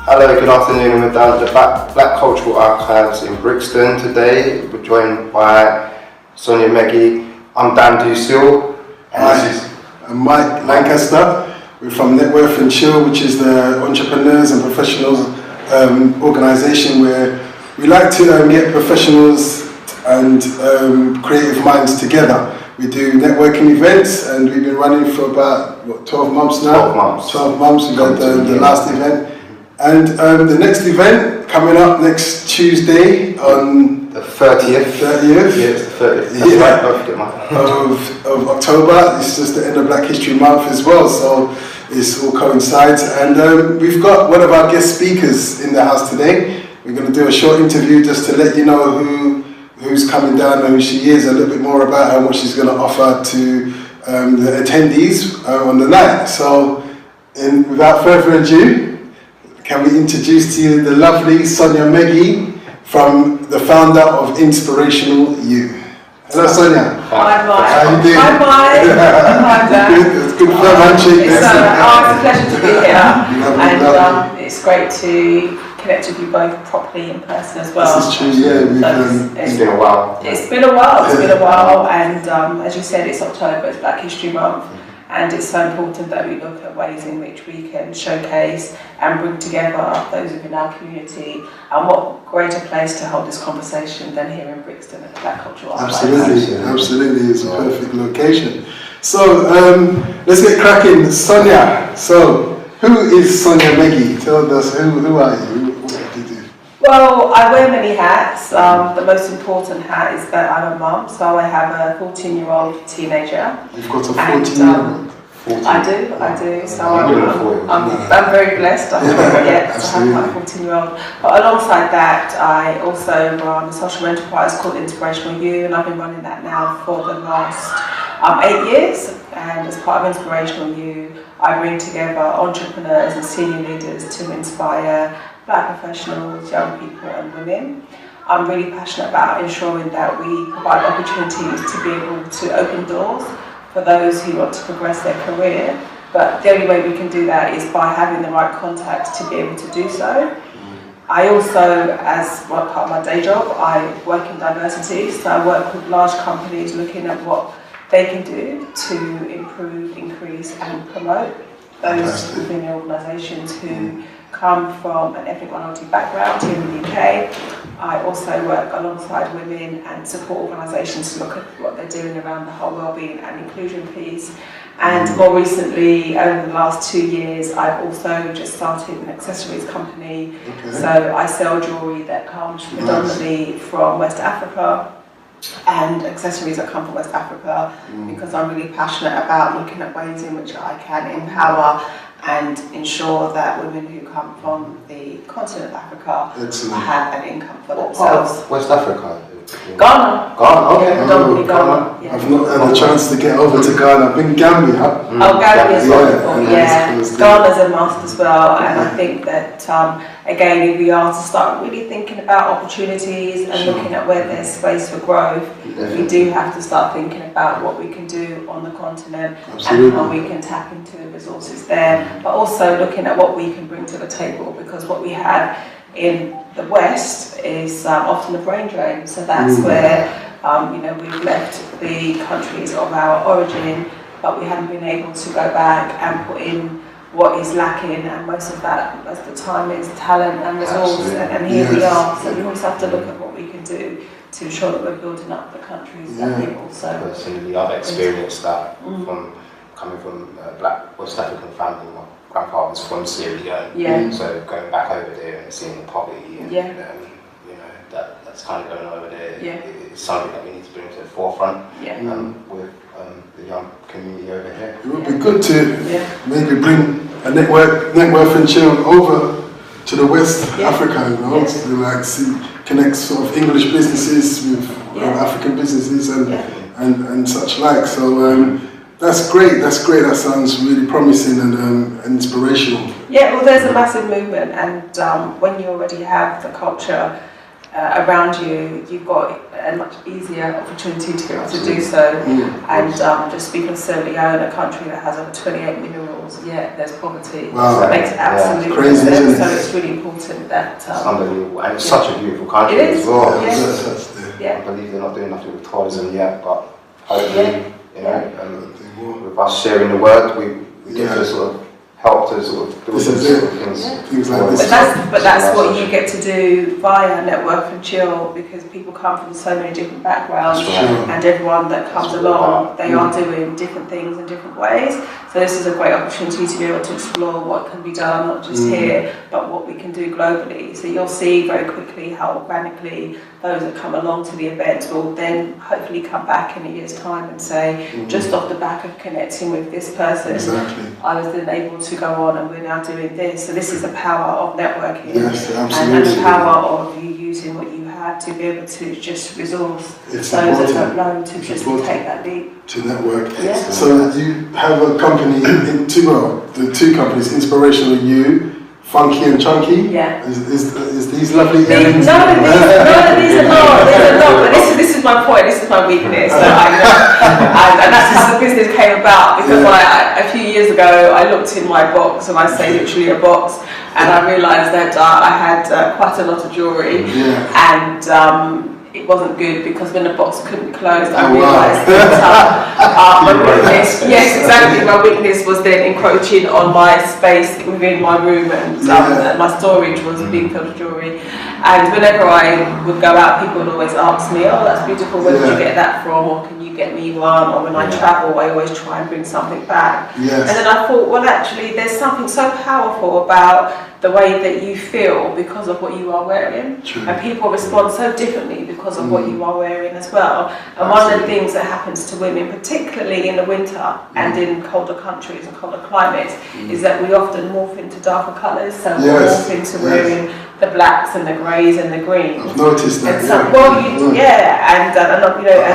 Hello, good afternoon, and we're down at the Black Cultural Archives in Brixton today. We're joined by Sonia Meggie. I'm Dan Dusil. I'm Mike Lancaster. We're from Networth and Chill, which is the entrepreneurs and professionals organisation where we like to get professionals and creative minds together. We do networking events, and we've been running for about 12 months now. 12 months. We've had the last event. And the next event coming up next Tuesday on the 30th. Yes, the 30th. Right, of October. It's just the end of Black History Month as well, so it's all coincides. And we've got one of our guest speakers in the house today. We're going to do a short interview just to let you know who's coming down and who she is, a little bit more about her and what she's going to offer to the attendees on the night. So, without further ado, can we introduce to you the lovely Sonia Meggie, from the founder of Inspirational You. Hello, Sonia. Hi, Mike. How you doing? Hi, Mike. Hi, Dan. It's good firm handshake. It's a pleasure to be here, and it's great to connect with you both properly in person as well. This is true, yeah. It's been a while. It's been a while, and as you said, it's October, it's Black History Month. And it's so important that we look at ways in which we can showcase and bring together those within our community. And what greater place to hold this conversation than here in Brixton at the Black Cultural Archives. Absolutely, it's a perfect location. So let's get cracking. Sonia, so who is Sonia Meggie? Tell us, who are you? What do you do? Well, I wear many hats. The most important hat is that I'm a mum, so I have a 14-year-old teenager. You've got a 14-year-old? I do. So I'm very blessed. I have my 14-year-old. But alongside that, I also run a social enterprise called Inspirational You, and I've been running that now for the last 8 years. And as part of Inspirational You, I bring together entrepreneurs and senior leaders to inspire Black professionals, young people and women. I'm really passionate about ensuring that we provide opportunities to be able to open doors for those who want to progress their career. But the only way we can do that is by having the right contacts to be able to do so. I also, as one part of my day job, I work in diversity. So I work with large companies looking at what they can do to improve, increase and promote those within the organisations who come from an ethnic minority background here in the UK. I also work alongside women and support organisations to look at what they're doing around the whole wellbeing and inclusion piece. And more recently, over the last 2 years, I've also just started an accessories company. Okay. So I sell jewellery that comes predominantly from West Africa, and accessories that come from West Africa, because I'm really passionate about looking at ways in which I can empower and ensure that women who come from the continent of Africa have an income for themselves. West Africa? Ghana. Okay. Predominantly Ghana. Yeah. I've not had a chance to get over to Ghana. I've been Gambia. Gambia is wonderful. Ghana's a must as well, and I think that again, if we are to start really thinking about opportunities and looking at where there's space for growth, we do have to start thinking about what we can do on the continent and how we can tap into the resources there, but also looking at what we can bring to the table, because what we have in the West is often a brain drain. So that's where we've left the countries of our origin, but we haven't been able to go back and put in what is lacking, and most of the time is talent and resource, and here we are. So we always have to look at what we can do to ensure that we're building up the countries that we also. Personally, I've experienced that from coming from a Black West African family. My grandfather's from Sierra Leone, so going back over there and seeing the poverty, and that's kind of going over there. It's something that we need to bring to the forefront with the young community over here. It would be good to maybe bring a Networth and Chill over to the West Africa, to connect sort of English businesses with African businesses and such like. So that's great. That sounds really promising and inspirational. Yeah, well, there's a massive movement, and when you already have the culture around you, you've got a much easier opportunity to be able to do so. And just speaking of Sierra Leone, a country that has over 28 minerals bills, yet there's poverty. Wow. So it makes absolute crazy, sense. So it's really important that... it's unbelievable. And it's such a beautiful country as well. Yeah. I believe they're not doing nothing with tourism yet, but hopefully, you know, with us sharing the word, we get to sort of help to sort of do things like this. But that's what you get to do via Networth and Chill, because people come from so many different backgrounds, and everyone that comes along, they are doing different things in different ways. So this is a great opportunity to be able to explore what can be done, not just here, but what we can do globally. So you'll see very quickly how organically those that come along to the event will then hopefully come back in a year's time and say, just off the back of connecting with this person, I was then able to go on and we're now doing this. So this is the power of networking, and the power of you using what you have to be able to just resource those that don't know to just take that leap. To network. So you have a company, the two companies, Inspirational You, Funky and Chunky. Is these lovely earrings? These are not. But this is my point. This is my weakness. So and that's how the business came about. Because a few years ago, I looked in my box, and I say literally a box, and I realised that I had quite a lot of jewellery, and it wasn't good, because when the box couldn't close, I realised that my weakness, my weakness was then encroaching on my space within my room, and my storage was being filled with jewellery. And whenever I would go out, people would always ask me, "Oh, that's beautiful, where did you get that from? Or can you get me one?" Or when I travel, I always try and bring something back. And then I thought, well, actually, there's something so powerful about the way that you feel because of what you are wearing. And people respond so differently because of what you are wearing as well. And one of the things that happens to women, particularly in the winter and in colder countries and colder climates, is that we often morph into darker colours. So we morph into wearing the blacks and the greys and the greens. I've noticed that. And so, I'm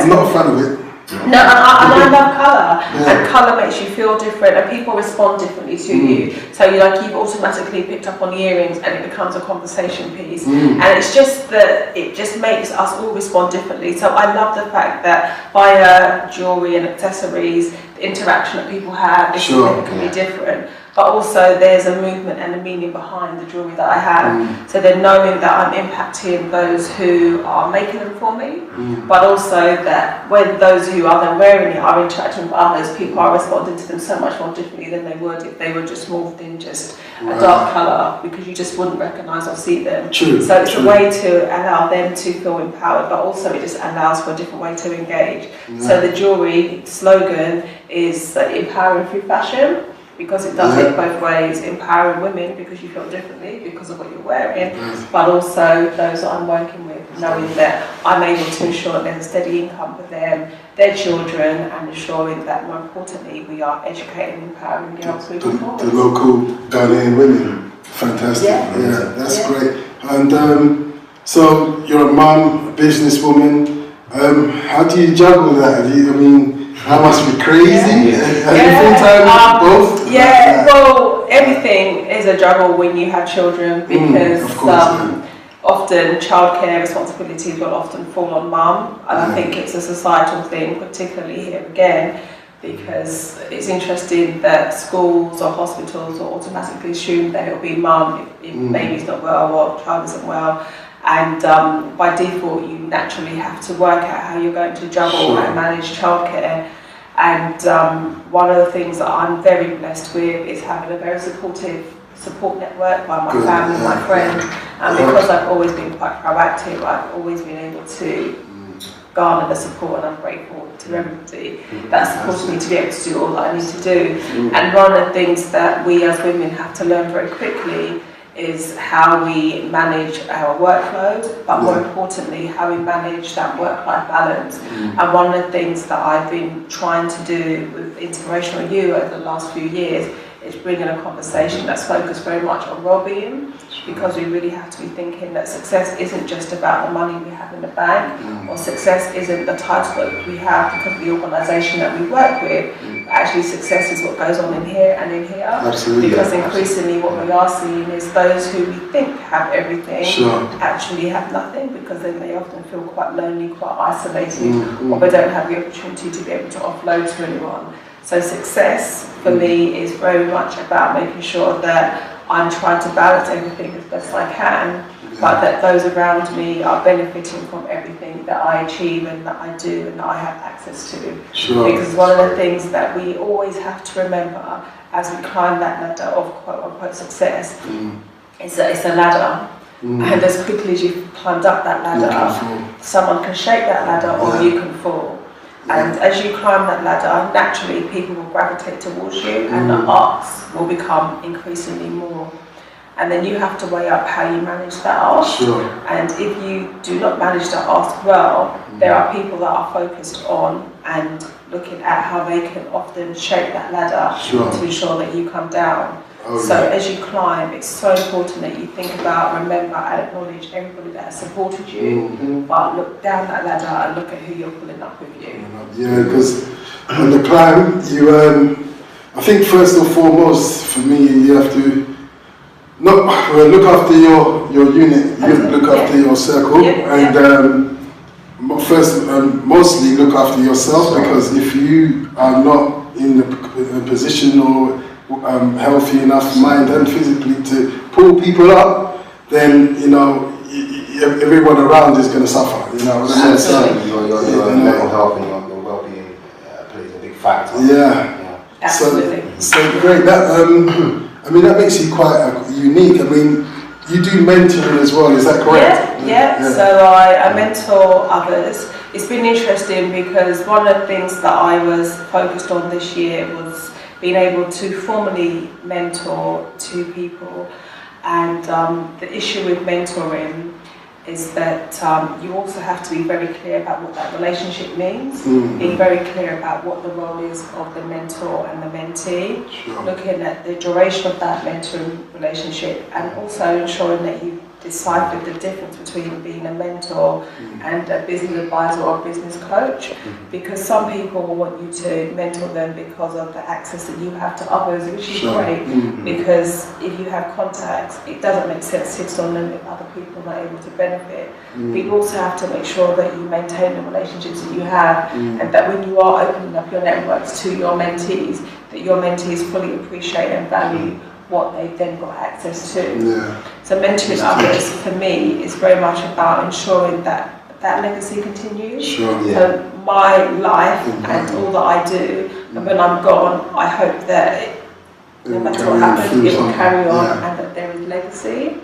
not a fan of it. No, and I love colour, and colour makes you feel different, and people respond differently to you. So you've automatically picked up on the earrings, and it becomes a conversation piece. And it's just that it just makes us all respond differently. So I love the fact that via jewellery and accessories, the interaction that people have is significantly different. But also there's a movement and a meaning behind the jewellery that I have. So they're knowing that I'm impacting those who are making them for me, but also that when those who are then wearing it are interacting with others, people are responding to them so much more differently than they would if they were just morphed in just a dark colour, because you just wouldn't recognise or see them. So it's a way to allow them to feel empowered, but also it just allows for a different way to engage. So the jewellery slogan is empowering through fashion, because it does it both ways, empowering women because you feel differently because of what you're wearing, but also those that I'm working with, knowing that I'm able to ensure that there's a steady income for them, their children, and ensuring that more importantly we are educating and empowering girls moving forward. The local Ghanaian women, fantastic. That's great. And so you're a mum, a businesswoman. How do you juggle that? That must be crazy. Full-time, both? Well, everything is a juggle when you have children, because often childcare responsibilities will often fall on mum. And I think it's a societal thing, particularly here again, because it's interesting that schools or hospitals will automatically assume that it'll be mum if baby's not well or child isn't well. And by default, you naturally have to work out how you're going to juggle and manage childcare. And one of the things that I'm very blessed with is having a very supportive support network by my family, my friends. And because I've always been quite proactive, I've always been able to garner the support, and I'm grateful to everybody that supported me to be able to do all that I need to do. And one of the things that we as women have to learn very quickly is how we manage our workload, but more importantly, how we manage that work-life balance. And one of the things that I've been trying to do with Inspirational You over the last few years is bring in a conversation that's focused very much on well-being, because we really have to be thinking that success isn't just about the money we have in the bank, or success isn't the title that we have because of the organisation that we work with. Actually, success is what goes on in here and in here. Because increasingly what we are seeing is those who we think have everything actually have nothing, because then they often feel quite lonely, quite isolated, or they don't have the opportunity to be able to offload to anyone. So success for me is very much about making sure that I'm trying to balance everything as best I can, but that those around me are benefiting from everything that I achieve and that I do and that I have access to. Sure. Because one of the things that we always have to remember as we climb that ladder of quote-unquote success is that it's a ladder. And as quickly as you've climbed up that ladder, someone can shake that ladder or you can fall. And as you climb that ladder, naturally people will gravitate towards you and the asks will become increasingly more. And then you have to weigh up how you manage that ask. Sure. And if you do not manage that ask well, there are people that are focused on and looking at how they can often shape that ladder to ensure that you come down. As you climb, it's so important that you think about, remember and acknowledge everybody that has supported you, but look down that ladder and look at who you're pulling up with you. Yeah, because on the climb, I think first and foremost, for me, you have to look after your unit, look after your circle, and first and mostly look after yourself, because if you are not in a position or healthy enough mind and physically to pull people up, then everyone around is going to suffer. Your mental health and your well-being plays a big factor. Yeah. Absolutely. So great. That that makes you quite unique. I mean, you do mentoring as well. Is that correct? Yeah. So I mentor others. It's been interesting because one of the things that I was focused on this year was being able to formally mentor two people, and the issue with mentoring is that you also have to be very clear about what that relationship means, being very clear about what the role is of the mentor and the mentee, looking at the duration of that mentoring relationship, and also ensuring that you deciphered the difference between being a mentor and a business advisor or a business coach, because some people will want you to mentor them because of the access that you have to others, which is great, because if you have contacts, it doesn't make sense to sit on them if other people are not able to benefit. But you also have to make sure that you maintain the relationships that you have, and that when you are opening up your networks to your mentees, that your mentees fully appreciate and value what they've then got access to. So mentoring others for me is very much about ensuring that that legacy continues. So my life and all that I do, and when I'm gone, I hope that no matter what happens, it will carry on and that there is legacy.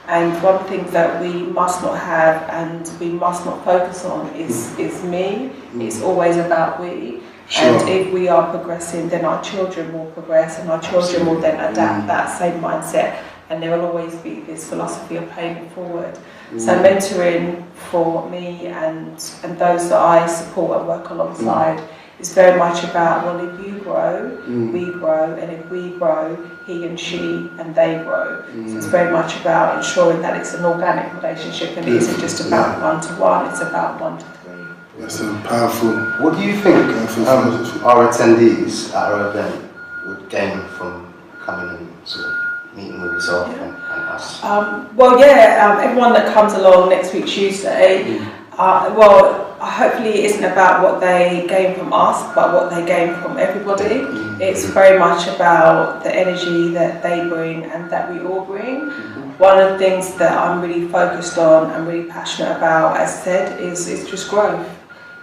And one thing that we must not have and we must not focus on is me. It's always about we. And if we are progressing, then our children will progress, and our children will then adapt that same mindset, and there will always be this philosophy of paying it forward. So mentoring for me and those that I support and work alongside is very much about, well, if you grow, we grow, and if we grow, he and she and they grow. So it's very much about ensuring that it's an organic relationship, and it isn't just about one-to-one, it's about one-to-three. That's powerful. What do you think our attendees at our event would gain from coming and sort of meeting with yourself and us? Everyone that comes along next week Tuesday, hopefully it isn't about what they gain from us, but what they gain from everybody. It's very much about the energy that they bring and that we all bring. One of the things that I'm really focused on and really passionate about, as said, is just growth.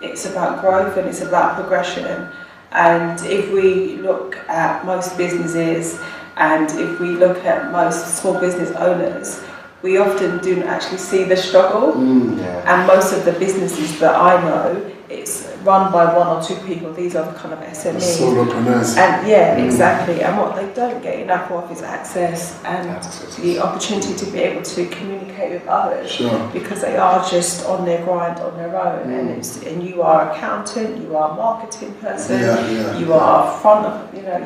It's about growth and it's about progression. And if we look at most businesses and if we look at most small business owners, we often do not actually see the struggle. And most of the businesses that I know, it's run by one or two people. These are the kind of SMEs. Solopreneurs. And exactly. And what they don't get enough of is access and the opportunity to be able to communicate with others, because they are just on their grind on their own. And you are accountant, you are a marketing person, you are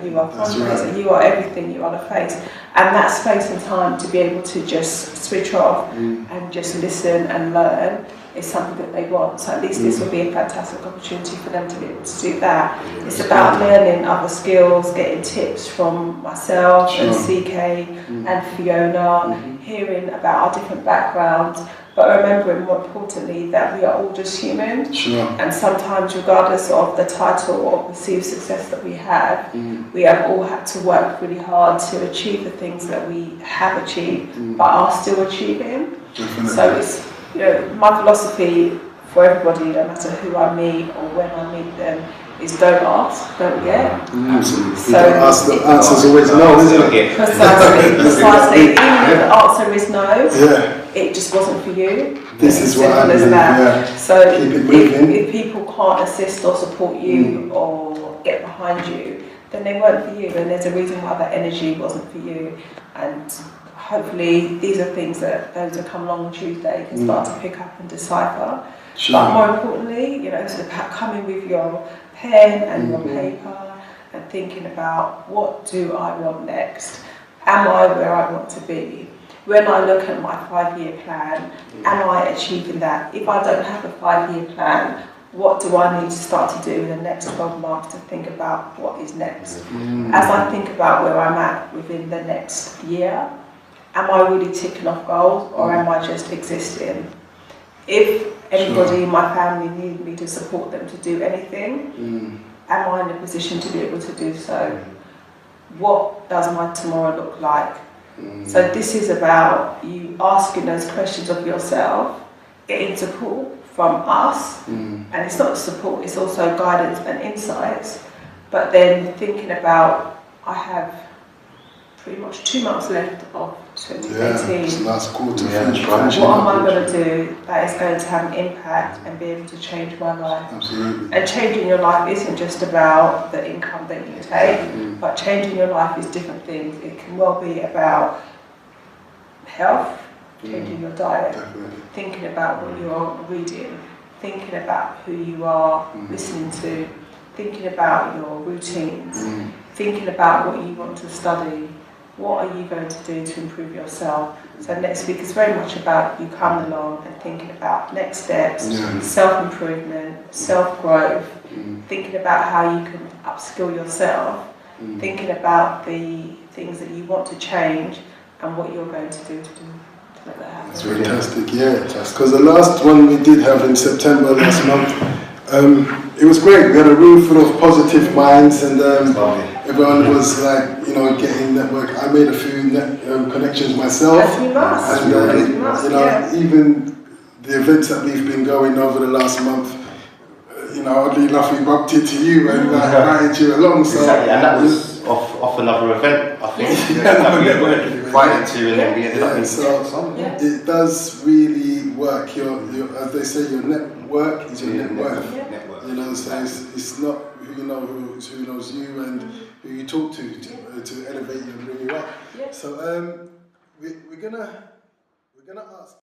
you are fundraiser, you are everything, you are the face. And that space and time to be able to just switch off and just listen and learn is something that they want. So at least this will be a fantastic opportunity for them to be able to do that. It's about learning other skills, getting tips from myself and CK and Fiona, hearing about our different backgrounds, but remembering more importantly that we are all just human. Sure. And sometimes, regardless of the title or perceived success that we have, we have all had to work really hard to achieve the things that we have achieved, but are still achieving. Definitely. So it's, you know, my philosophy for everybody, no matter who I meet or when I meet them, is don't ask, don't get. Absolutely. So don't ask, the answer's always no, isn't it? Precisely. Even if the answer is no, yeah, it just wasn't for you. this is what I Simple as believe. that. Yeah. So Keep it moving. if people can't assist or support you or get behind you, then they weren't for you, and there's a reason why that energy wasn't for you. And hopefully these are things that those that come along on Tuesday can start to pick up and decipher. Sure. But more importantly, you know, it's about coming with your pen and your paper and thinking about, what do I want next? Am I where I want to be? When I look at my 5-year plan, am I achieving that? If I don't have a 5-year plan, what do I need to start to do in the next 12 months to think about what is next? As I think about where I'm at within the next year, am I really ticking off goals, or am I just existing? If anybody in my family needed me to support them to do anything, am I in a position to be able to do so? What does my tomorrow look like? So this is about you asking those questions of yourself, getting support from us, and it's not support, it's also guidance and insights, but then thinking about, I have pretty much 2 months left of 2018. Yeah, it's the last quarter. What am I going to do that is going to have an impact and be able to change my life? Absolutely. And changing your life isn't just about the income that you take, but changing your life is different things. It can well be about health, changing your diet, thinking about what you're reading, thinking about who you are listening to, thinking about your routines, thinking about what you want to study. What are you going to do to improve yourself? So next week is very much about you coming along and thinking about next steps, self-improvement, self-growth, thinking about how you can upskill yourself, thinking about the things that you want to change and what you're going to do to make that happen. That's fantastic, yeah. Because the last one we did have in September last month, it was great. We had a room full of positive minds, and everyone was like, you know, getting network. I made a few connections myself. As you must. And even the events that we've been going over the last month, you know, oddly enough, we bumped into you and invited you along. So exactly, and that was off another event, I think. We were invited to, and then we ended up in it does really work. Your, as they say, your network is your net worth. You know, so it's not who you know who knows you and who you talk to elevate you and bring you up. So we're gonna ask.